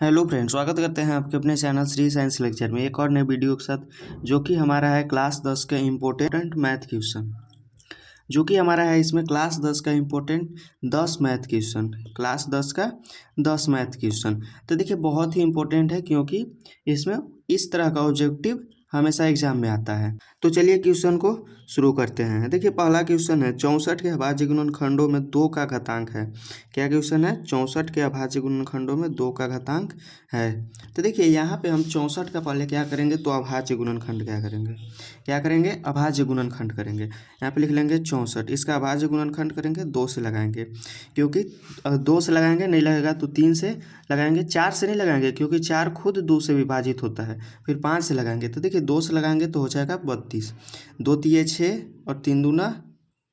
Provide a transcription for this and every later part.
Hello friends, स्वागत करते हैं आपके अपने चैनल श्री साइंस लेक्चर में एक और नए वीडियो के साथ, जो कि हमारा है क्लास 10 का इम्पोर्टेंट मैथ क्वेश्चन। जो कि हमारा है इसमें क्लास 10 का इम्पोर्टेंट 10 मैथ क्वेश्चन, क्लास 10 का 10 मैथ क्वेश्चन। तो देखिए बहुत ही इम्पोर्टेंट है, क्योंकि इसमें इस तरह का ऑब्जेक्टिव हमेशा एग्जाम में आता है। तो चलिए क्वेश्चन को शुरू करते हैं। देखिए पहला क्वेश्चन है 64 के अभाज्य गुणनखंडों में 2 का घातांक है। क्या क्वेश्चन है? 64 के अभाज्य गुणनखंडों में 2 का घातांक है। तो देखिए यहाँ पे हम 64 का पहले क्या करेंगे, तो अभाज्य गुणनखंड क्या करेंगे अभाज्य गुणनखंड करेंगे। यहाँ पे लिख लेंगे 64, इसका अभाज्य गुणनखंड करेंगे 2 से लगाएंगे, क्योंकि 2 से लगाएंगे नहीं लगेगा तो 3 से लगाएंगे, 4 से नहीं लगाएंगे क्योंकि 4 खुद 2 से विभाजित होता है। फिर 5 से लगाएंगे, तो देखिए 2 से लगाएंगे तो हो जाएगा 32, 2 तिये 6 और 3 दूना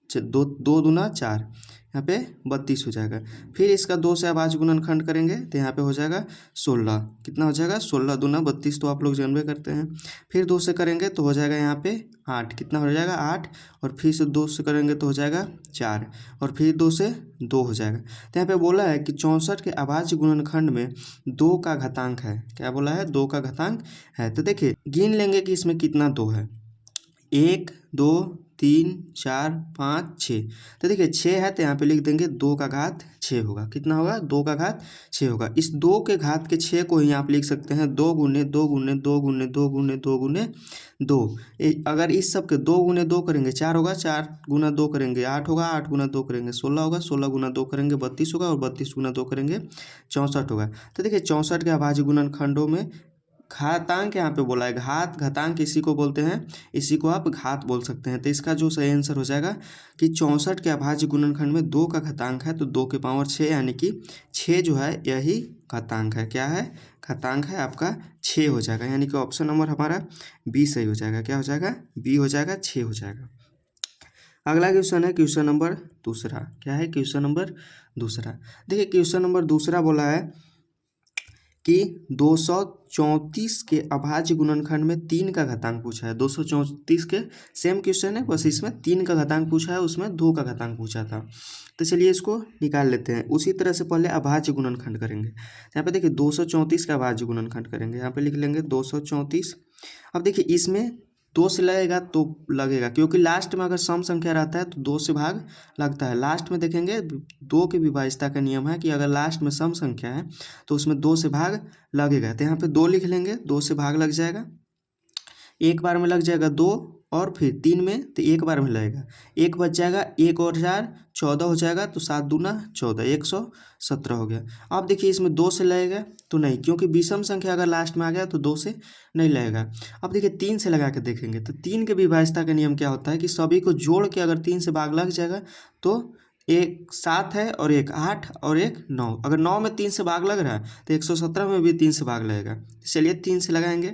2 दूना 4, यहाँ पे 32 हो जाएगा। फिर इसका 2 से अभाज्य गुणनखंड करेंगे तो यहाँ पे हो जाएगा 16। कितना हो जाएगा? 16 दूना 32, तो आप लोग जानबे करते हैं। फिर 2 से करेंगे तो हो जाएगा यहाँ पे 8। कितना हो जाएगा? 8। और फिर से 2 से करेंगे तो हो जाएगा 4, और फिर 2 से 2 हो जाएगा। तो यहाँ पे बोला है कि 64 के अभाज्य गुणनखंड में 2 का घातांक है। क्या बोला है? 2 का घातांक है। तो देखिए गिन लेंगे कि इसमें कितना 2 है। 1 2 3 4 5 6। तो देखिए 6 है तो यहाँ पे लिख देंगे 2 का घात 6 होगा। कितना होगा? 2 का घात 6 होगा। इस 2 के घात के 6 को ही आप लिख सकते हैं 2 गुने 2 गुने 2 गुने 2 गुने 2 गुने 2। अगर इस सब के 2 गुने 2 करेंगे 4 होगा, 4 गुना 2 करेंगे 8 होगा, 8 गुना 2 करेंगे 16 होगा, 16 गुना 2 करेंगे 32 होगा, और 32 गुना 2 करेंगे 64 होगा। तो देखिए 64 के अभाज्य गुणनखंडों में घातांक यहाँ पे बोला है, घातांक इसी को बोलते हैं, इसी को आप घात बोल सकते हैं। तो इसका जो सही आंसर हो जाएगा कि 64 के अभाज्य गुणनखंड में 2 का घातांक है, तो 2 के पावर 6, यानी कि 6 जो है यही घातांक है। क्या है? घातांक है आपका 6 हो जाएगा, यानी कि ऑप्शन नंबर हमारा बी सही हो जाएगा। क्या हो जाएगा? बी हो जाएगा, 6 हो जाएगा। अगला क्वेश्चन है क्वेश्चन नंबर दूसरा। क्या है? क्वेश्चन नंबर दूसरा। देखिए क्वेश्चन नंबर दूसरा बोला है कि 234 के अभाज्य गुणनखंड में 3 का घातांक पूछा है। 234 के सेम क्वेश्चन है, बस इसमें 3 का घातांक पूछा है, उसमें 2 का घातांक पूछा था। तो चलिए इसको निकाल लेते हैं। उसी तरह से पहले अभाज्य गुणनखंड करेंगे। यहाँ पे देखिए 234 का अभाज्य गुणनखंड करेंगे। यहाँ पे लिख लेंगे 234। अब देखिए इसमें 2 से लगेगा तो लगेगा, क्योंकि लास्ट में अगर सम संख्या रहता है तो 2 से भाग लगता है। लास्ट में देखेंगे 2 की विभाज्यता का नियम है कि अगर लास्ट में सम संख्या है तो उसमें 2 से भाग लगेगा। तो यहाँ पे 2 लिख लेंगे, 2 से भाग लग जाएगा, एक बार में लग जाएगा 2, और फिर 3 में तो एक बार में लगेगा, 1 बच जाएगा, 1 और 4 14 हो जाएगा, तो 7 दूना 14, 117 हो गया। अब देखिए इसमें 2 से लगेगा तो नहीं, क्योंकि विषम संख्या अगर लास्ट में आ गया तो 2 से नहीं लगेगा। अब देखिए 3 से लगा के देखेंगे, तो 3 के विभाज्यता का नियम क्या होता है कि सभी को जोड़ के अगर 3 से भाग लग जाएगा तो एक 7 है, और एक 8, और एक 9। अगर 9 में 3 से भाग लग रहा है तो 117 में भी 3 से भाग लगेगा। चलिए 3 से लगाएंगे,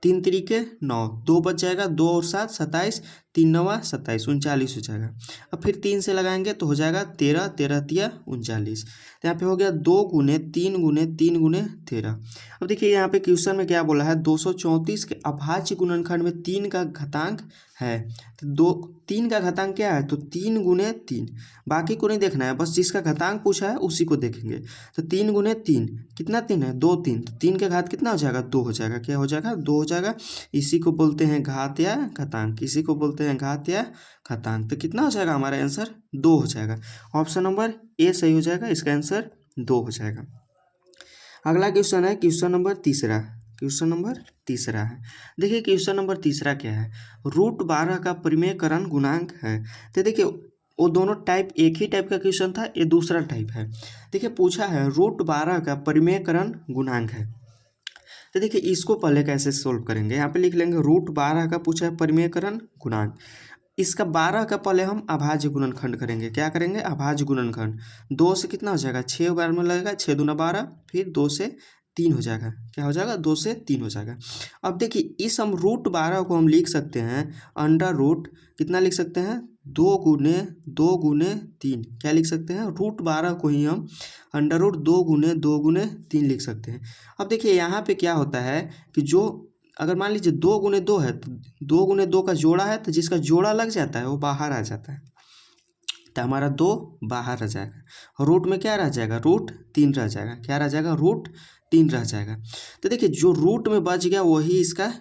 3 तरीके 9, 2 बच जाएगा, 2 और 7 27, 3 नवा 27, 39 हो जाएगा। अब फिर 3 से लगाएंगे तो हो जाएगा 13, 13 तिया 39। तो यहाँ पे हो गया 2 गुने 3 गुने 3 गुने 13। अब देखिए यहाँ पे क्वेश्चन में क्या बोला है, 234 के अभाज्य गुणनखंड में 3 का घातांक है। तो 3 का घातांक क्या है? तो 3 गुने 3, बाकी को नहीं देखना है, बस जिसका घातांक पूछा है उसी को देखेंगे। तो 3 गुने 3 कितना 3 है? 2 3, तो 3 के घात कितना हो जाएगा? 2 हो जाएगा। क्या हो जाएगा? 2 हो जाएगा। इसी को बोलते हैं घात या घातांक, इसी को बोलते हैं घात या घातांक। तो कितना हो जाएगा हमारा आंसर? 2 हो जाएगा। ऑप्शन नंबर ए सही हो जाएगा, इसका आंसर 2 हो जाएगा। अगला क्वेश्चन है क्वेश्चन नंबर तीसरा। क्वेश्चन नंबर तीसरा है, देखिए क्वेश्चन नंबर तीसरा क्या है, √12 का परिमेयकरण गुणांक है। तो देखिए वो दोनों टाइप एक ही टाइप का क्वेश्चन था, ये दूसरा टाइप है। देखिए पूछा है √12 का परिमेयकरण गुणांक है। तो देखिए इसको पहले कैसे सोल्व करेंगे, यहाँ पे लिख लेंगे √12 का पूछा है परिमेयकरण गुणांक। इसका 12 का पहले हम अभाज्य गुणनखंड करेंगे। क्या करेंगे? अभाज्य गुणनखंड। 2 से कितना हो जाएगा? 6 बार में लगेगा, 6 दूना 12, फिर 2 से 3 हो जाएगा। क्या हो जाएगा? 2 से 3 हो जाएगा। अब देखिए इस हम √12 को हम लिख सकते हैं अंडर रूट, कितना लिख सकते हैं? 2 गुने 3। क्या लिख सकते हैं? √12 को ही हम अंडर रूट 2 गुने 3 लिख सकते हैं। अब देखिए यहाँ पे क्या होता है कि जो अगर मान लीजिए 2 गुने 2 है, तो 2 गुने 2 का जोड़ा है, तो जिसका जोड़ा लग जाता है वो बाहर आ जाता है। तो हमारा 2 बाहर रह जाएगा। रूट में क्या रह जाएगा, रूट 3 रह जाएगा। क्या रह जाएगा, रूट 3 रह जाएगा। तो देखिए जो रूट में बच गया वही इसका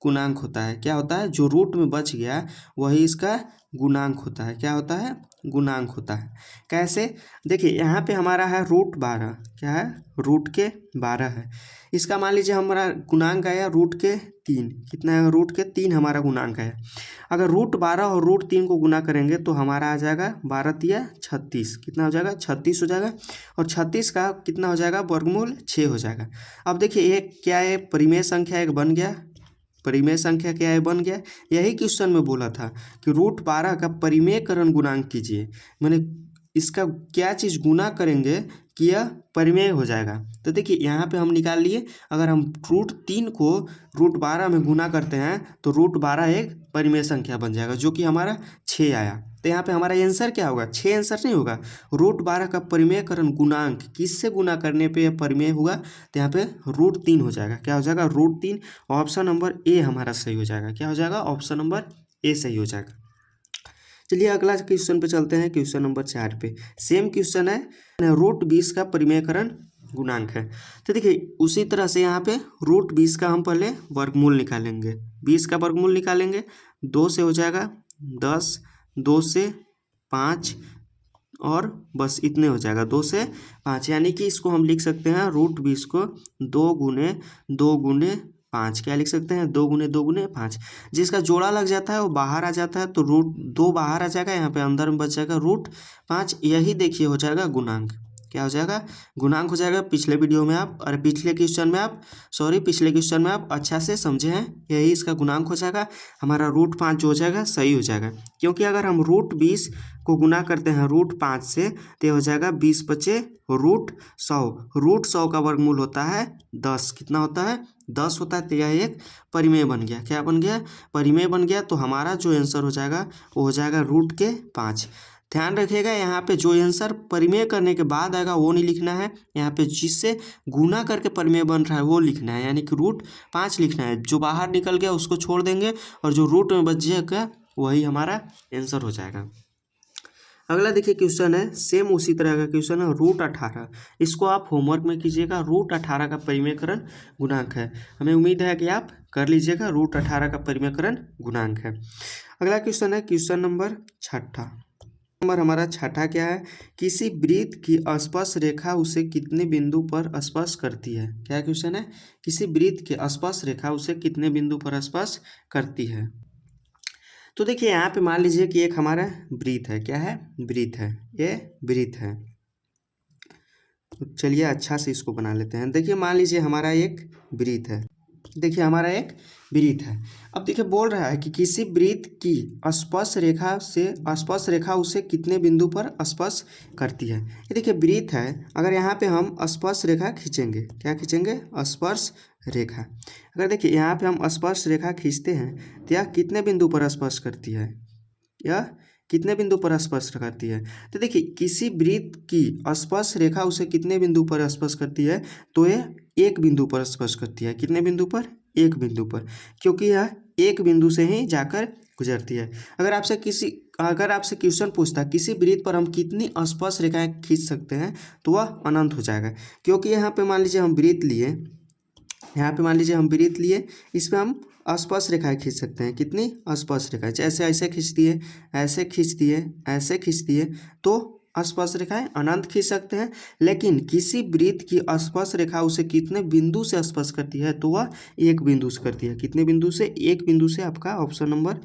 गुणांक होता है। क्या होता है, जो रूट में बच गया वही इसका गुणांक होता है। क्या होता है, गुणांक होता है। कैसे, देखिए यहाँ पे हमारा है रूट 12। क्या है, रूट के 12 है। इसका मान लीजिए हमारा गुणांक आया रूट के 3। कितना है, रूट के 3 हमारा गुणांक है। अगर रूट 12 और रूट 3 को गुना करेंगे तो हमारा आ जाएगा 12 तिया 36। कितना हो जाएगा, 36 हो जाएगा। और 36 का कितना हो जाएगा, वर्गमूल 6 हो जाएगा। अब देखिए एक क्या है, परिमेय संख्या एक बन गया। परिमेय संख्या क्या है, बन गया। यही क्वेश्चन में बोला था कि रूट 12 का परिमेयकरण गुणांक कीजिए। मैंने इसका क्या चीज़ गुना करेंगे कि यह परिमेय हो जाएगा। तो देखिए यहाँ पे हम निकाल लिए, अगर हम रूट 3 को रूट 12 में गुना करते हैं तो रूट 12 एक परिमेय संख्या बन जाएगा, जो कि हमारा 6 आया। तो यहाँ पे हमारा आंसर क्या होगा, 6 आंसर नहीं होगा। रूट 12 का परिमेयकरण गुणांक किससे गुना करने पे यह परिमेय हुआ, तो यहाँ पे रूट 3 हो जाएगा। क्या हो जाएगा, रूट 3। ऑप्शन नंबर ए हमारा सही हो जाएगा। क्या हो जाएगा, ऑप्शन नंबर ए सही हो जाएगा। चलिए अगला क्वेश्चन पे चलते हैं, क्वेश्चन नंबर 4 पे। सेम क्वेश्चन है, रूट 20 का परिमेयकरण गुणांक है। तो देखिए उसी तरह से यहाँ पे रूट 20 का हम पहले वर्गमूल निकालेंगे। 20 का वर्गमूल निकालेंगे, 2 से हो जाएगा 10, 2 से 5 और बस इतने हो जाएगा, 2 से 5। यानी कि इसको हम लिख सकते हैं रूट 20 को 2 गुने 2 गुने 5। क्या लिख सकते हैं, 2 गुने 2 गुने 5। जिसका जोड़ा लग जाता है वो बाहर आ जाता है, तो रूट 2 बाहर आ जाएगा, यहाँ पे अंदर में बच जाएगा रूट 5। यही देखिए हो जाएगा गुणांक। क्या हो जाएगा, गुणांक हो जाएगा। पिछले वीडियो में आप पिछले क्वेश्चन में आप अच्छा से समझे हैं, यही इसका गुणांक हो जाएगा। हमारा रूट 5 जो हो जाएगा सही हो जाएगा, क्योंकि अगर हम रूट 20 को गुना करते हैं रूट 5 से तो हो जाएगा 20 बचे रूट 100। रूट 100 का वर्गमूल होता है 10। कितना होता है, 10 होता है। तो यह एक परिमेय बन गया। क्या बन गया, परिमेय बन गया। तो हमारा जो आंसर हो जाएगा वो हो जाएगा रूट के 5। ध्यान रखिएगा यहाँ पे जो आंसर परिमेय करने के बाद आएगा वो नहीं लिखना है, यहाँ पे जिससे गुना करके परिमेय बन रहा है वो लिखना है, यानी कि रूट 5 लिखना है। जो बाहर निकल गया उसको छोड़ देंगे और जो रूट में बच जाएगा वही हमारा आंसर हो जाएगा। अगला देखिए क्वेश्चन है, सेम उसी तरह का क्वेश्चन है, रूट 18। इसको आप होमवर्क में कीजिएगा। रूट 18 का परिमेयकरण गुणांक है। हमें उम्मीद है कि आप कर लीजिएगा। रूट 18 का परिमेयकरण गुणांक है। अगला क्वेश्चन है क्वेश्चन नंबर 6। नंबर हमारा 6 क्या है, किसी वृत्त की स्पर्श रेखा उसे कितने बिंदु पर स्पर्श करती है। क्या क्वेश्चन है, किसी वृत्त की स्पर्श रेखा उसे कितने बिंदु पर स्पर्श करती है। तो देखिए यहाँ पे मान लीजिए कि एक हमारा वृत्त है। क्या है, वृत्त है, ये वृत्त है। तो चलिए अच्छा से इसको बना लेते हैं। देखिए मान लीजिए हमारा एक वृत्त है। देखिए हमारा एक वृत्त है। अब देखिए बोल रहा है कि किसी वृत्त की स्पर्श रेखा उसे कितने बिंदु पर स्पर्श करती है। ये देखिए वृत्त है, अगर यहाँ पे हम स्पर्श रेखा खींचेंगे, क्या खींचेंगे, स्पर्श रेखा। अगर देखिए यहाँ पे हम स्पर्श रेखा खींचते हैं तो यह कितने बिंदु पर स्पर्श करती है, यह कितने बिंदु पर स्पर्श करती है। तो देखिए किसी वृत्त की स्पर्श रेखा उसे कितने बिंदु पर स्पर्श करती है, तो यह एक बिंदु पर स्पर्श करती है। कितने बिंदु पर, एक बिंदु पर, क्योंकि यह एक बिंदु से ही जाकर गुजरती है। अगर आपसे क्वेश्चन पूछता किसी वृत्त पर हम कितनी स्पर्श रेखाएं खींच सकते हैं, तो वह अनंत हो जाएगा। क्योंकि यहाँ पे मान लीजिए हम वृत्त लिए, इस पर हम स्पर्श रेखाएं खींच सकते हैं। कितनी स्पर्श रेखाएं, जैसे ऐसे खींच दिए, ऐसे खींच दिए, ऐसे खींच दिए, तो स्पर्श रेखाएं अनंत खींच सकते हैं। लेकिन किसी वृत्त की स्पर्श रेखा उसे कितने बिंदु से स्पर्श करती है, तो वह एक बिंदु से करती है। कितने बिंदु से, एक बिंदु से। आपका ऑप्शन नंबर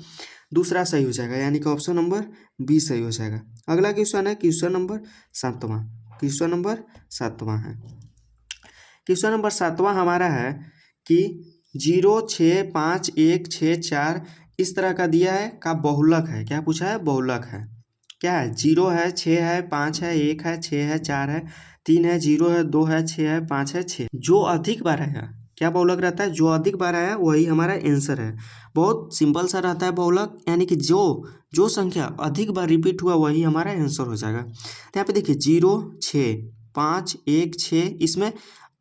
दूसरा सही हो जाएगा, यानी कि ऑप्शन नंबर बी सही हो जाएगा। अगला क्वेश्चन है क्वेश्चन नंबर 7वां। क्वेश्चन नंबर 7वां है, क्वेश्चन नंबर 7वां हमारा है कि 0, 6, 5, 1, 6, 4 इस तरह का दिया है का बहुलक है। क्या पूछा है, बहुलक है। क्या है, 0 है, 6 है, 5 है, 1 है, 6 है, 4 है, 3 है, 0 है, 2 है, 6 है, 5 है, 6। जो अधिक बार आया, क्या बहुलक रहता है, जो अधिक बार आया वही हमारा आंसर है। बहुत सिंपल सा रहता है बहुलक, यानी कि जो संख्या अधिक बार रिपीट हुआ वही हमारा आंसर हो जाएगा। तो यहाँ पे देखिए 0, 6, 5, 1, 6, इसमें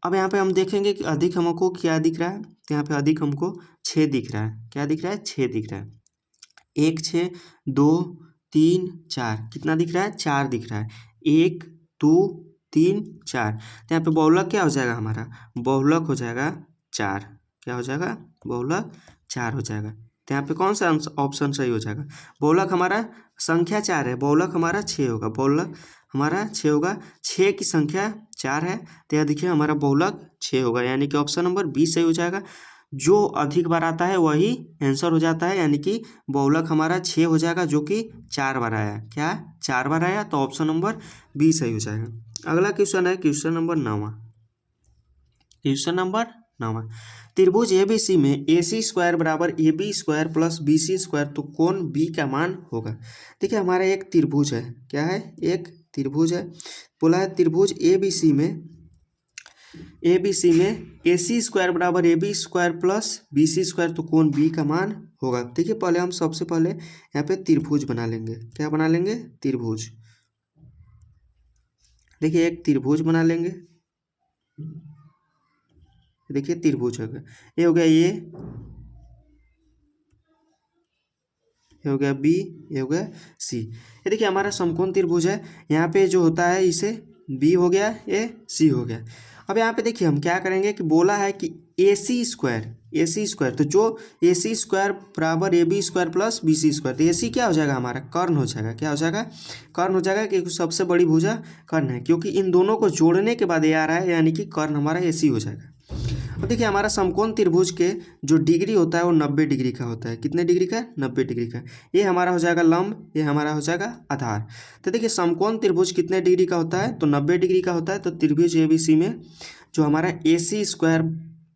अब यहाँ पे हम देखेंगे कि अधिक हमको क्या दिख रहा है। तो यहाँ पे अधिक हमको 6 दिख रहा है। क्या दिख रहा है, 6 दिख रहा है। 1, 6, 2, 3 4, कितना दिख रहा है? 4 दिख रहा है। 1 2 3 4, तो यहाँ पे बहुलक क्या हो जाएगा हमारा? बहुलक हो जाएगा 4। क्या हो जाएगा? बहुलक 4 हो जाएगा। तो यहाँ पे कौन सा ऑप्शन सही हो जाएगा? बहुलक हमारा संख्या 4 है, बहुलक हमारा 6 होगा। बहुलक हमारा 6 होगा। 6 की संख्या 4 है, तो यहाँ देखिए हमारा बहुलक 6 होगा, यानी कि ऑप्शन नंबर बी सही हो जाएगा। जो अधिक बार आता है वही आंसर हो जाता है, यानी कि बहुलक हमारा 6 हो जाएगा, जो कि 4 बार आया। क्या? 4 बार आया, तो ऑप्शन नंबर बी सही हो जाएगा। अगला क्वेश्चन है क्वेश्चन नंबर 9। क्वेश्चन नंबर 9, त्रिभुज एबीसी में AC स्क्वायर बराबर AB square plus BC square, तो कोण B का मान होगा। देखिए हमारा एक त्रिभुज है, क्या है? एक त्रिभुज है। बोला है त्रिभुज ABC में AC स्क्वायर बराबर AB square plus BC square, तो कोण B का मान होगा। देखिए पहले हम सबसे पहले यहाँ पे त्रिभुज बना लेंगे। क्या बना लेंगे? त्रिभुज। देखिए एक त्रिभुज बना लेंगे। देखिए त्रिभुज हो गया, ये हो गया ये हो गया बी, ये हो गया सी। ये देखिए हमारा समकोण त्रिभुज है, यहाँ पे जो होता है इसे बी हो गया, ये सी हो गया। अब यहाँ पे देखिए हम क्या करेंगे कि बोला है कि AC स्क्वायर, तो जो AC स्क्वायर बराबर AB square plus BC square, तो AC क्या हो जाएगा हमारा? कर्ण हो जाएगा। क्या हो जाएगा? कर्ण हो जाएगा, क्योंकि सबसे बड़ी भुजा कर्ण है, क्योंकि इन दोनों को जोड़ने के बाद ये आ रहा है, यानी कि कर्ण हमारा AC हो जाएगा। अब देखिए हमारा समकोण त्रिभुज के जो डिग्री होता है वो 90 डिग्री का होता है। कितने डिग्री का? 90 डिग्री का। ये हमारा हो जाएगा लंब, ये हमारा हो जाएगा आधार। तो देखिए समकोण त्रिभुज कितने डिग्री का होता है? तो 90 डिग्री का होता है। तो त्रिभुज ABC में जो हमारा AC स्क्वायर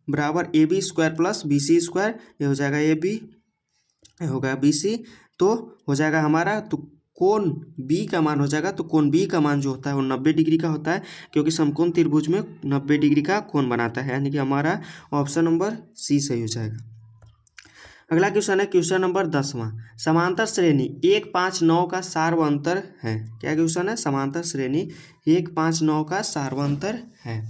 बराबर AB square plus BC square, ये हो जाएगा AB, ये होगा BC, तो हो जाएगा हमारा, तो कोण B का मान हो जाएगा। तो कोण B का मान जो होता है वो 90 डिग्री का होता है, क्योंकि समकोण त्रिभुज में 90 डिग्री का कोण बनाता है, यानी कि हमारा ऑप्शन नंबर सी सही हो जाएगा। अगला क्वेश्चन है क्वेश्चन नंबर 10वां, समांतर श्रेणी 1 5 9 का सार्वंतर है। क्या क्वेश्चन है? समांतर श्रेणी 1 5 9 का सार्वंतर है।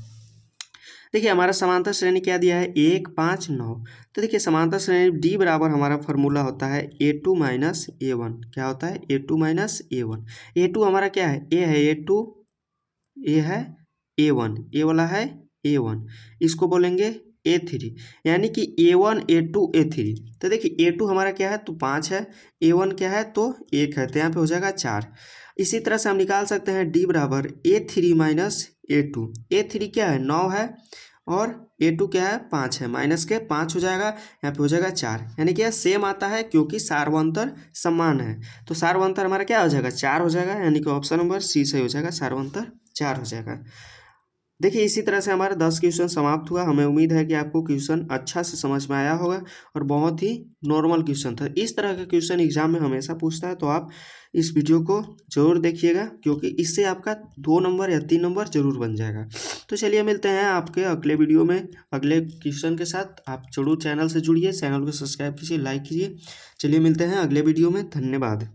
देखिए हमारा समांतर श्रेणी क्या दिया है? 1 5 9। तो देखिए समांतर श्रेणी डी बराबर हमारा फॉर्मूला होता है A2 माइनस A1। क्या होता है? A2 minus A1। A2 हमारा क्या है? A है A2, A है A1, A वाला है A1, इसको बोलेंगे A3, यानी कि A1 A2 A3। तो देखिए A2 हमारा क्या है? तो 5 है। A1 क्या है? तो 1 है, तो यहाँ पे हो जाएगा 4। इसी तरह से हम निकाल सकते हैं D बराबर A3 माइनस A2। A3 क्या है? 9 है, और A2 क्या है? 5 है, माइनस के 5 हो जाएगा, यहाँ पे हो जाएगा 4, यानी कि यह सेम आता है, क्योंकि सार्वंतर समान है। तो सार्वंतर हमारा क्या हो जाएगा? 4 हो जाएगा, यानी कि ऑप्शन नंबर सी सही हो जाएगा, सार्वंतर 4 हो जाएगा। देखिए इसी तरह से हमारा 10 क्वेश्चन समाप्त हुआ। हमें उम्मीद है कि आपको क्वेश्चन अच्छा से समझ में आया होगा, और बहुत ही नॉर्मल क्वेश्चन था। इस तरह का क्वेश्चन एग्जाम में हमेशा पूछता है, तो आप इस वीडियो को जरूर देखिएगा, क्योंकि इससे आपका 2 नंबर या 3 नंबर जरूर बन जाएगा। तो चलिए मिलते हैं आपके अगले वीडियो में अगले क्वेश्चन के साथ। आप जरूर चैनल से जुड़िए, चैनल को सब्सक्राइब कीजिए, लाइक कीजिए। चलिए मिलते हैं अगले वीडियो में। धन्यवाद।